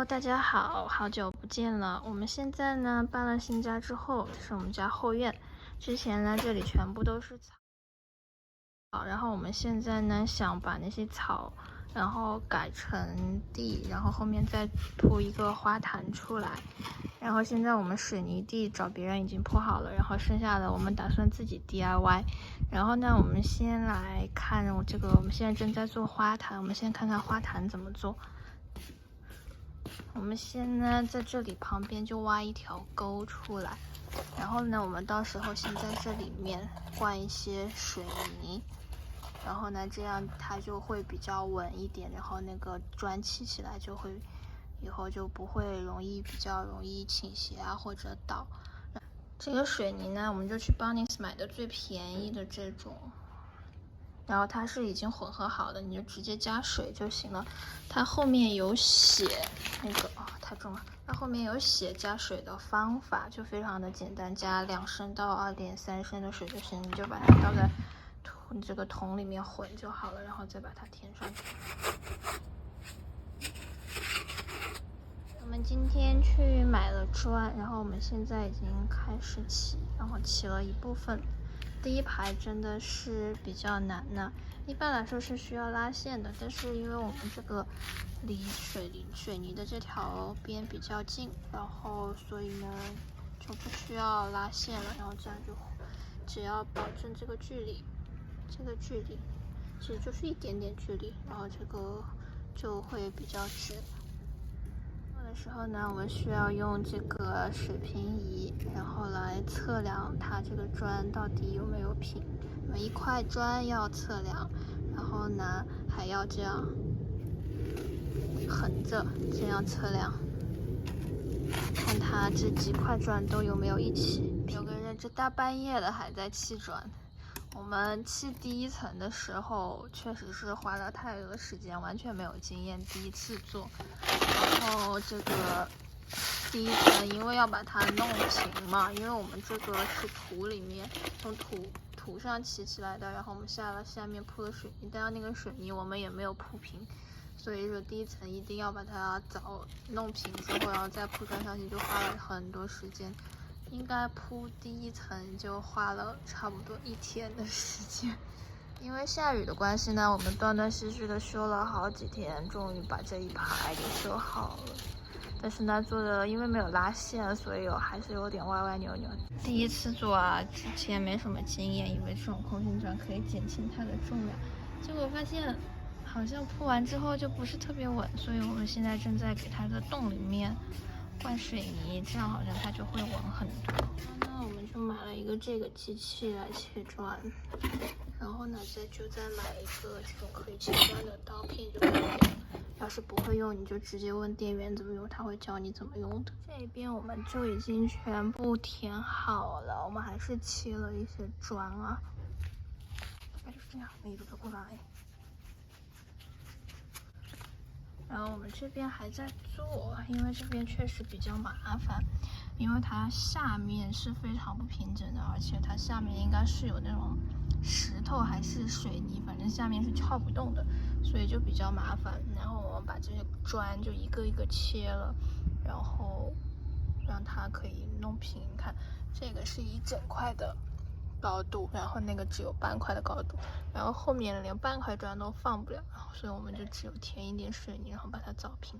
大家好，好久不见了。我们现在呢搬了新家之后，这是我们家后院。之前呢这里全部都是草，然后我们现在呢想把那些草，然后改成地，然后后面再铺一个花坛出来。然后现在我们水泥地找别人已经铺好了，然后剩下的我们打算自己 DIY。然后呢，我们先来看这个，我们现在正在做花坛，我们先看看花坛怎么做。我们先呢在这里旁边就挖一条沟出来，然后呢我们到时候先在这里面灌一些水泥，然后呢这样它就会比较稳一点，然后那个砖砌起来就会以后就不会比较容易倾斜啊或者倒。这个水泥呢我们就去 Bunnings 买的最便宜的这种，然后它是已经混合好的，你就直接加水就行了。它后面有写那个太重了，它后面有写加水的方法，就非常的简单，加2升到2.3升的水就行，你就把它倒在这个桶里面混就好了，然后再把它填上去。我们今天去买了砖，然后我们现在已经开始起，然后起了一部分。第一排真的是比较难呢，一般来说是需要拉线的，但是因为我们这个离水泥的这条边比较近，然后所以呢就不需要拉线了，然后这样就只要保证这个距离其实就是一点点距离，然后这个就会比较直。的时候呢，我们需要用这个水平仪，然后来测量它这个砖到底有没有平。每一块砖要测量，然后呢还要这样横着这样测量，看它这几块砖都有没有一起。有个人这大半夜的还在砌砖。我们砌第一层的时候，确实是花了太多的时间，完全没有经验，第一次做。然后这个第一层，因为要把它弄平嘛，因为我们这个是土里面从土上起起来的，然后我们下面铺了水泥，但是那个水泥我们也没有铺平，所以说第一层一定要把它早弄平之后，然后再铺砖上去，就花了很多时间。应该铺第一层就花了差不多1天的时间，因为下雨的关系呢，我们断断续续的修了好几天，终于把这一排给修好了。但是呢，做的因为没有拉线，所以还是有点歪歪扭扭。第一次做啊，之前没什么经验，以为这种空心砖可以减轻它的重量，结果发现好像铺完之后就不是特别稳，所以我们现在正在给它的洞里面灌水泥，这样好像它就会稳很多。那我们就买了一个这个机器来切砖，然后呢再买一个这种可以切砖的刀片就可以了。要是不会用，你就直接问店员怎么用，他会教你怎么用的。这边我们就已经全部填好了，我们还是切了一些砖啊。大概就是这样，一路走过来。然后我们这边还在做，因为这边确实比较麻烦，因为它下面是非常不平整的，而且它下面应该是有那种石头还是水泥，反正下面是撬不动的，所以就比较麻烦。然后我们把这些砖就一个一个切了，然后让它可以弄平。看，这个是一整块的高度，然后那个只有半块的高度，然后后面连半块砖都放不了，所以我们就只有填一点水泥，然后把它凿平，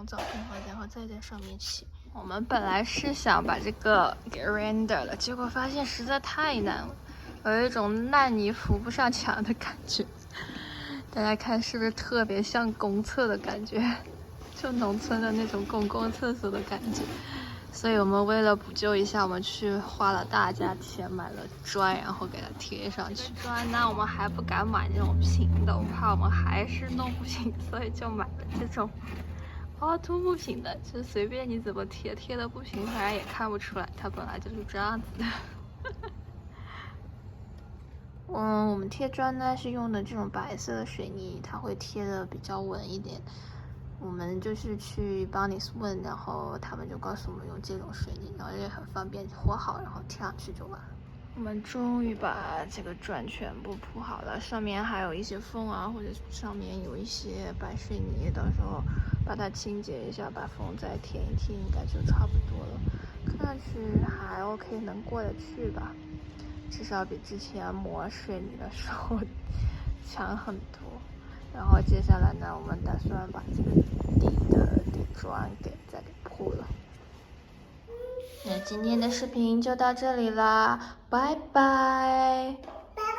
凿平后，然后再在上面起。我们本来是想把这个给 render 了，结果发现实在太难了，有一种烂泥扶不上墙的感觉。大家看是不是特别像公厕的感觉，就农村的那种公共厕所的感觉。所以我们为了补救一下，我们去花了大价钱买了砖，然后给它贴上去。砖呢，我们还不敢买那种平的，我怕我们还是弄不平，所以就买了这种凹凸不平的，就随便你怎么贴，贴的不平，反正也看不出来，它本来就是这样子的。我们贴砖呢是用的这种白色的水泥，它会贴的比较稳一点。我们就是去 Bunnings 问，然后他们就告诉我们用这种水泥，然后也很方便，和好然后贴上去就完了。我们终于把这个砖全部铺好了，上面还有一些缝啊，或者上面有一些白水泥，到时候把它清洁一下，把缝再填一填，应该就差不多了。看上去还 OK， 能过得去吧，至少比之前磨水泥的时候强很多。然后接下来呢，我们打算把这个底砖再给铺了。那今天的视频就到这里啦，拜拜。拜拜。